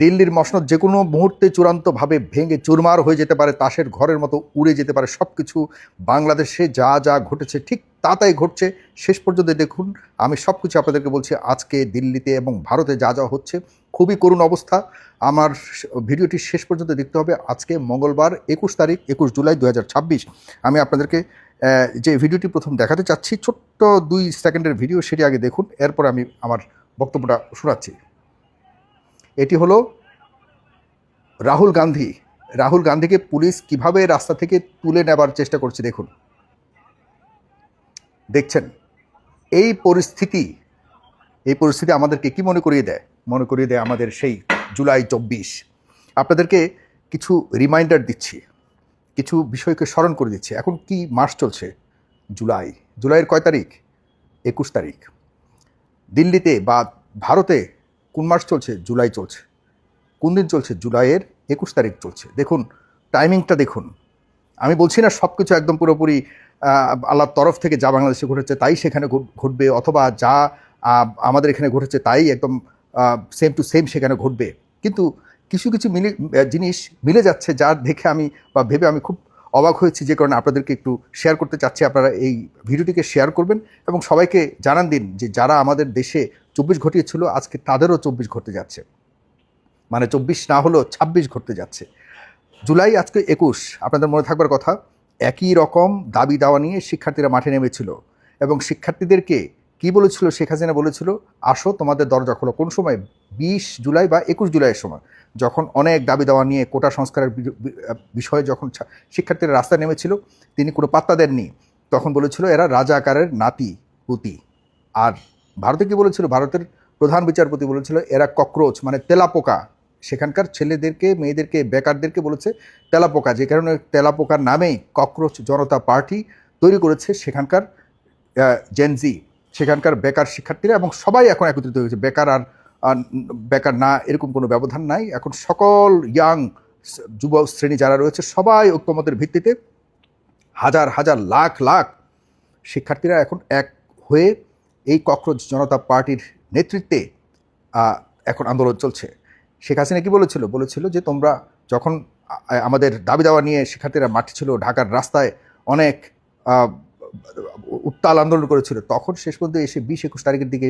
দিল্লির মসনদ যে কোনো মুহূর্তে চূড়ান্তভাবে ভেঙে চুরমার হয়ে যেতে পারে, তাসের ঘরের মতো উড়ে যেতে পারে সব কিছু। বাংলাদেশে যা যা ঘটেছে ঠিক তাই ঘটছে। শেষ পর্যন্ত দেখুন, আমি সব কিছু আপনাদেরকে বলছি। আজকে দিল্লিতে এবং ভারতে যা যা হচ্ছে খুবই করুণ অবস্থা। আমার ভিডিওটি শেষ পর্যন্ত দেখতে হবে। আজকে মঙ্গলবার 21 জুলাই 2026। আমি আপনাদেরকে যে ভিডিওটি প্রথম দেখাতে চাচ্ছি, ছোট্ট 2 সেকেন্ডের ভিডিও, সেটি আগে দেখুন, এরপর আমি আমার বক্তব্যটা শোনাচ্ছি। এটি হলো রাহুল গান্ধীকে পুলিশ কিভাবে রাস্তা থেকে তুলে নেবার চেষ্টা করছে দেখুন। দেখছেন এই পরিস্থিতি আমাদেরকে কি মনে করিয়ে দেয় আমাদের সেই জুলাই 24। আপনাদেরকে কিছু রিমাইন্ডার দিচ্ছি, কিছু বিষয়কে স্মরণ করে দিচ্ছি। এখন কি মাস চলছে? জুলাইয়ের কয় তারিখ? 21 তারিখ। দিল্লিতে বা ভারতে কোন মাস চলছে? জুলাই চলছে। কোন দিন চলছে? জুলাইয়ের 21 তারিখ চলছে। দেখুন টাইমিংটা দেখুন। আমি বলছি না সব কিছু একদম পুরোপুরি আল্লাহর তরফ থেকে যা বাংলাদেশে ঘটেছে তাই সেখানে ঘটবে, অথবা যা আমাদের এখানে ঘটেছে তাই একদম সেম টু সেম সেখানে ঘটবে, কিন্তু কিছু কিছু জিনিস মিলে যাচ্ছে, যার দেখে আমি বা ভেবে আমি খুব অবাক হয়েছি, যে কারণে আপনাদেরকে একটু শেয়ার করতে চাচ্ছি। আপনারা এই ভিডিওটিকে শেয়ার করবেন এবং সবাইকে জানান দিন যে যারা আমাদের দেশে 24 ঘটিয়েছিল আজকে তাদেরও 24 ঘটতে যাচ্ছে, মানে 24 না হলেও 26 ঘটতে যাচ্ছে। জুলাই আজকে 21। আপনাদের মনে থাকবার কথা, একই রকম দাবি দাওয়া নিয়ে শিক্ষার্থীরা মাঠে নেমেছিল এবং শিক্ষার্থীদেরকে কি বলেছিল? শেখ হাসিনা বলেছিল, আসো তোমাদের দরজা খোলো। কোন সময়? 20 জুলাই বা 21 জুলাইয়ের সময়, যখন অনেক দাবি দাওয়া নিয়ে কোটা সংস্কারের বিষয়ে যখন শিক্ষার্থীরা রাস্তায় নেমেছিল, তিনি কোনো পাত্তা দেননি। তখন বলেছিল এরা রাজাকারের নাতি পুতি। আর ভারতে কি বলেছিল? ভারতের প্রধান বিচারপতি বলেছিল এরা ককরোচ, মানে তেলাপোকা। সেখানকার ছেলেদেরকে, মেয়েদেরকে, বেকারদেরকে বলেছে তেলাপোকা, যে কারণে তেলাপোকার নামেই ককরোচ জনতা পার্টি তৈরি করেছে সেখানকার জেনজি, সেখানকার বেকার শিক্ষার্থীরা, এবং সবাই এখন একত্রিত হয়েছে। বেকার না এরকম কোনো ব্যবধান নাই। এখন সকল ইয়াং যুব শ্রেণী যারা রয়েছে সবাই ঐক্যমতের ভিত্তিতে হাজার হাজার লাখ লাখ শিক্ষার্থীরা এখন এক হয়ে এই ককরোচ জনতা পার্টির নেতৃত্বে এখন আন্দোলন চলছে। শেখ হাসিনা কি বলেছিল যে তোমরা যখন আমাদের দাবি দাওয়া নিয়ে শিক্ষার্থীরা মাঠে ছিল, ঢাকার রাস্তায় অনেক উত্তাল আন্দোলন করেছিল, তখন শেষ পর্যন্ত এসে 20-21 তারিখের দিকে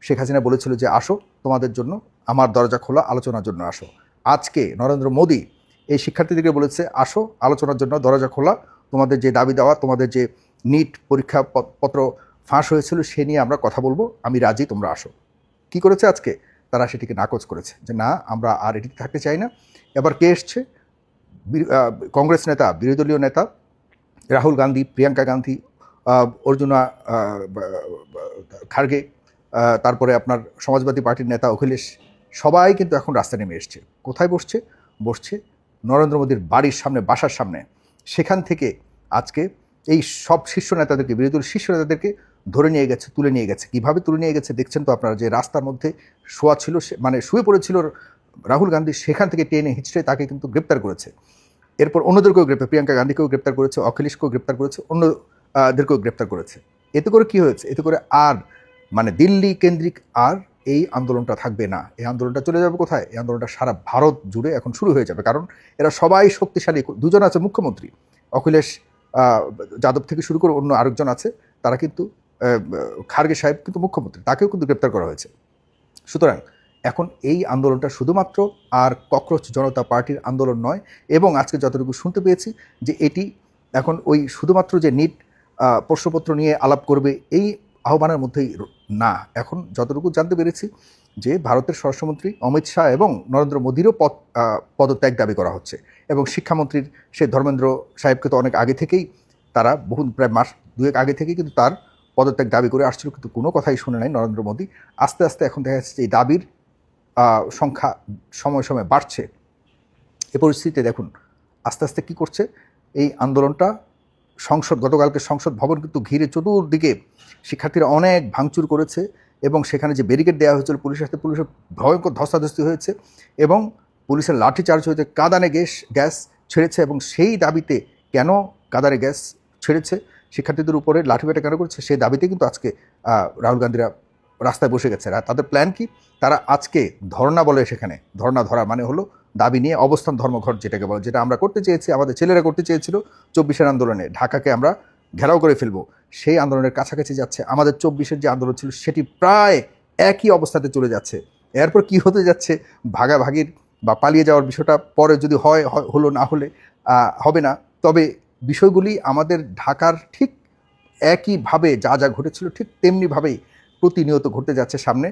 শেখ হাসিনা বলেছিল যে আসো তোমাদের জন্য আমার দরজা খোলা, আলোচনার জন্য আসো। আজকে নরেন্দ্র মোদী এই শিক্ষার্থীদেরকে বলেছে আসো আলোচনার জন্য, দরজা খোলা, তোমাদের যে দাবি দেওয়া, তোমাদের যে নিট পরীক্ষা পত্র ফাঁস হয়েছিল সে নিয়ে আমরা কথা বলবো, আমি রাজি, তোমরা আসো। কি করেছে আজকে? তারা সেটিকে নাকচ করেছে যে না, আমরা আর এটিতে থাকতে চাই না। এবার কে এসছে? কংগ্রেস নেতা, বিরোধী দলীয় নেতা রাহুল গান্ধী, প্রিয়াঙ্কা গান্ধী, অর্জুনা খার্গে, তারপরে আপনার সমাজবাদী পার্টির নেতা অখিলেশ, সবাই কিন্তু এখন রাস্তায় নেমে এসছে। কোথায় বসছে নরেন্দ্র মোদীর বাড়ির সামনে, বাসার সামনে। সেখান থেকে আজকে এই সব শীর্ষ নেতাদেরকে, বিরোধী দলের শীর্ষ নেতাদেরকে ধরে নিয়ে গেছে, তুলে নিয়ে গেছে। কীভাবে তুলে নিয়ে গেছে দেখছেন তো আপনারা, যে রাস্তার মধ্যে শোয়া ছিল, মানে শুয়ে পড়েছিল রাহুল গান্ধী, সেখান থেকে টেনে হিচড়ে তাকে কিন্তু গ্রেপ্তার করেছে। এরপর অন্যদেরকেও গ্রেপ্তার, প্রিয়াঙ্কা গান্ধীকেও গ্রেপ্তার করেছে, অখিলেশকেও গ্রেপ্তার করেছে, অন্যদেরকেও গ্রেপ্তার করেছে। এতে করে কি হয়েছে? এতে করে আর মানে দিল্লি কেন্দ্রিক আর এই আন্দোলনটা থাকবে না। এই আন্দোলনটা চলে যাবে কোথায়? এই আন্দোলনটা সারা ভারত জুড়ে এখন শুরু হয়ে যাবে, কারণ এরা সবাই শক্তিশালী। দুজন আছে মুখ্যমন্ত্রী, অখিলেশ যাদব থেকে শুরু করে অন্য আরেকজন আছে, তারা কিন্তু খার্গে সাহেব কিন্তু মুখ্যমন্ত্রী, তাকেও কিন্তু গ্রেপ্তার করা হয়েছে। সুতরাং এখন এই আন্দোলনটা শুধুমাত্র আর ককরোচ জনতা পার্টির আন্দোলন নয়, এবং আজকে যতটুকু শুনতে পেয়েছি যে এটি এখন ওই শুধুমাত্র যে নিট প্রশ্নপত্র নিয়ে আলাপ করবে এই আহ্বানের মধ্যেই না। এখন যতটুকু জানতে পেরেছি যে ভারতের স্বরাষ্ট্রমন্ত্রী অমিত শাহ এবং নরেন্দ্র মোদীরও পদত্যাগ দাবি করা হচ্ছে, এবং শিক্ষামন্ত্রীর সে ধর্মেন্দ্র সাহেবকে তো অনেক আগে থেকেই তারা প্রায় মাস 2 আগে থেকেই কিন্তু তার পদত্যাগ দাবি করে আসছিল, কিন্তু কোনো কথাই শুনে নাই নরেন্দ্র মোদী। আস্তে আস্তে এখন দেখা যাচ্ছে এই দাবির সংখ্যা সময় সময় বাড়ছে। এ পরিস্থিতিতে দেখুন আস্তে আস্তে কী করছে এই আন্দোলনটা। গতকালকে সংসদ ভবন কিন্তু ঘিরে চতুর্দিকে শিক্ষার্থীরা অনেক ভাঙচুর করেছে, এবং সেখানে যে ব্যারিকেড দেওয়া হয়েছিল পুলিশের সাথে, পুলিশের ভয়ঙ্কর ধস্তাধস্তি হয়েছে, এবং পুলিশের লাঠিচার্জ হয়েছে, কাঁদানে গ্যাস ছেড়েছে। এবং সেই দাবিতে কেন কাঁদানে গ্যাস ছেড়েছে, শিক্ষার্থীদের উপরে লাঠিপেটা কেন করেছে, সেই দাবিতে কিন্তু আজকে রাহুল গান্ধীরা রাস্তায় বসে গেছে। আর তাদের প্ল্যান কি? তারা আজকে ধর্ণা বলে, সেখানে ধর্ণা ধরা মানে হলো দাবি নিয়ে অবস্থান ধর্মঘট যেটাকে বলে, যেটা আমরা করতে চেয়েছি, আমাদের ছেলেরা করতে চেয়েছিল 24-এর আন্দোলনে, ঢাকাকে আমরা ঘেরাও করে ফেলবো, সেই আন্দোলনের কাছাকাছি যাচ্ছে। আমাদের 24-এর যে আন্দোলন ছিল সেটি প্রায় একই অবস্থাতে চলে যাচ্ছে। এরপর কি হতে যাচ্ছে, ভাগাভাগির বা পালিয়ে যাওয়ার বিষয়টা পরে যদি হয় হলো, না হলে হবে না। তবে বিষয়গুলি আমাদের ঢাকার ঠিক একইভাবে যা যা ঘটেছিল ঠিক তেমনিভাবেই প্রতিনিয়ত ঘটতে যাচ্ছে সামনে।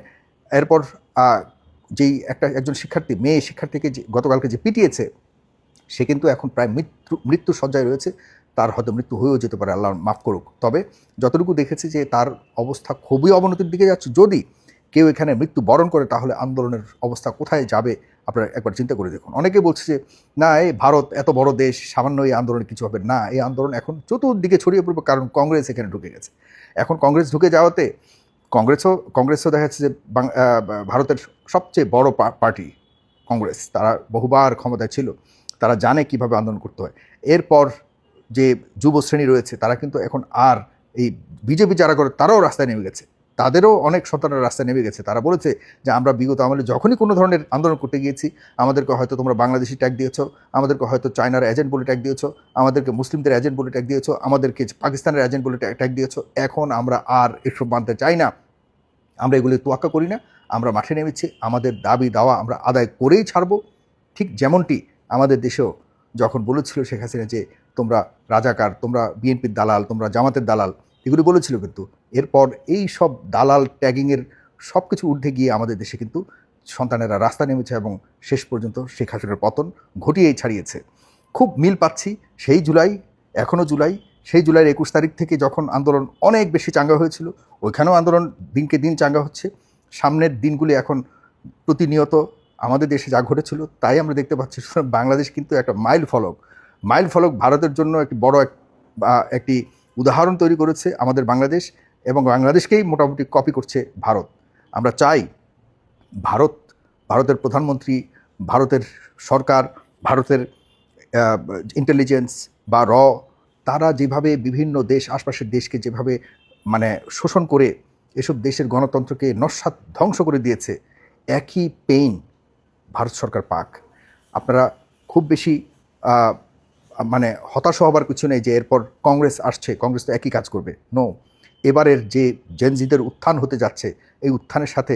এরপর যেই একজন শিক্ষার্থী, মেয়ে শিক্ষার্থীকে যে গতকালকে যে পিটিয়েছে, সে কিন্তু এখন প্রায় মৃত্যু সজ্জায় রয়েছে। তার হয়তো মৃত্যু হয়েও যেতে পারে, আল্লাহ মাফ করুক। তবে যতটুকু দেখেছি যে তার অবস্থা খুবই অবনতির দিকে যাচ্ছে। যদি কেউ এখানে মৃত্যু বরণ করে তাহলে আন্দোলনের অবস্থা কোথায় যাবে আপনারা একবার চিন্তা করে দেখুন। অনেকে বলছে যে না, এই ভারত এত বড় দেশ, সামান্য এই আন্দোলনে কিছু হবে না। এই আন্দোলন এখন চতুর্দিকে ছড়িয়ে পড়বে, কারণ কংগ্রেস এখানে ঢুকে গেছে। এখন কংগ্রেস ঢুকে যাওয়াতে কংগ্রেসও দেখা যাচ্ছে যে ভারতের সবচেয়ে বড় পার্টি কংগ্রেস, তারা বহুবার ক্ষমতায় ছিল, তারা জানে কিভাবে আন্দোলন করতে হয়। এরপর যে যুব শ্রেণী রয়েছে তারা কিন্তু এখন আর এই বিজেপি যারা করে তারাও রাস্তায় নেমে গেছে, তাদেরও অনেক সন্তানরা রাস্তায় নেমে গেছে। তারা বলেছে যে আমরা বিগত আমলে যখনই কোনো ধরনের আন্দোলন করতে গিয়েছি, আমাদেরকে হয়তো তোমরা বাংলাদেশি ট্যাগ দিয়েছো, আমাদেরকে হয়তো চায়নার এজেন্ট বলে ট্যাগ দিয়েছো, আমাদেরকে মুসলিমদের এজেন্ট বলে ট্যাগ দিয়েছো, আমাদেরকে পাকিস্তানের এজেন্ট বলে ট্যাগ দিয়েছো। এখন আমরা আর এসব মানতে চাই না, আমরা এগুলি তোয়াক্কা করি না, আমরা মাঠে নেমেছি, আমাদের দাবি দাওয়া আমরা আদায় করেই ছাড়ব। ঠিক যেমনটি আমাদের দেশেও যখন বলেছিল শেখ হাসিনা যে তোমরা রাজাকার, তোমরা বিএনপির দালাল, তোমরা জামাতের দালাল, এগুলি বলেছিল। কিন্তু এরপর এই সব দালাল ট্যাগিংয়ের সব কিছু ঊর্ধ্বে গিয়ে আমাদের দেশে কিন্তু সন্তানেরা রাস্তা নেমেছে এবং শেষ পর্যন্ত শেখ হাসিনার পতন ঘটিয়েই ছাড়িয়েছে। খুব মিল পাচ্ছি সেই জুলাই, এখনও জুলাই, সেই জুলাইয়ের 21 তারিখ থেকে যখন আন্দোলন অনেক বেশি চাঙ্গা হয়েছিল, ওইখানেও আন্দোলন দিনকে দিন চাঙ্গা হচ্ছে। সামনের দিনগুলি এখন প্রতিনিয়ত আমাদের দেশে যা ঘটেছিল তাই আমরা দেখতে পাচ্ছি। বাংলাদেশ কিন্তু একটা মাইল ফলক ভারতের জন্য একটি বড় একটি উদাহরণ তৈরি করেছে আমাদের বাংলাদেশ, এবং বাংলাদেশকেই মোটামুটি কপি করছে ভারত। আমরা চাই ভারতের প্রধানমন্ত্রী, ভারতের সরকার, ভারতের ইন্টেলিজেন্স বা তারা যেভাবে বিভিন্ন দেশ, আশপাশের দেশকে যেভাবে মানে শোষণ করে এসব দেশের গণতন্ত্রকে নস্যাৎ ধ্বংস করে দিয়েছে, একই পেইন ভারত সরকার পাক। আপনারা খুব বেশি মানে হতাশ হবার কিছু নেই যে এরপর কংগ্রেস আসছে, কংগ্রেস তো একই কাজ করবে। নো, এবারের যে জেনজিদের উত্থান হতে যাচ্ছে, এই উত্থানের সাথে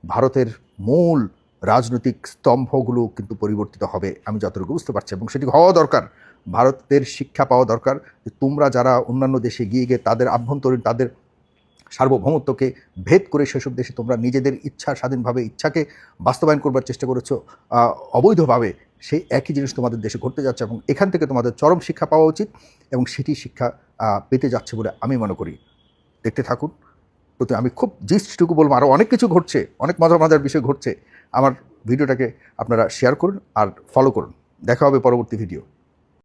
ভারতের মূল রাজনৈতিক স্তম্ভগুলো কিন্তু পরিবর্তিত হবে, আমি যতটুকু বুঝতে পারছি, এবং সেটি হওয়া দরকার। ভারতের শিক্ষা পাওয়া দরকার যে তোমরা যারা অন্যান্য দেশে গিয়ে তাদের আভ্যন্তরীণ, তাদের সার্বভৌমত্বকে ভেদ করে সেসব দেশে তোমরা নিজেদের ইচ্ছা, স্বাধীনভাবে ইচ্ছাকে বাস্তবায়ন করবার চেষ্টা করেছো অবৈধভাবে, সেই একই জিনিস তোমাদের দেশে ঘটতে যাচ্ছে, এবং এখান থেকে তোমাদের চরম শিক্ষা পাওয়া উচিত, এবং সেটি শিক্ষা পেতে যাচ্ছে বলে আমি মনে করি। দেখতে থাকুন। প্রতি আমি খুব জিনিসটুকু বলবো, আরও অনেক কিছু ঘটছে, অনেক মজার বিষয় ঘটছে। আমার ভিডিওটাকে আপনারা শেয়ার করুন আর ফলো করুন। দেখা হবে পরবর্তী ভিডিও।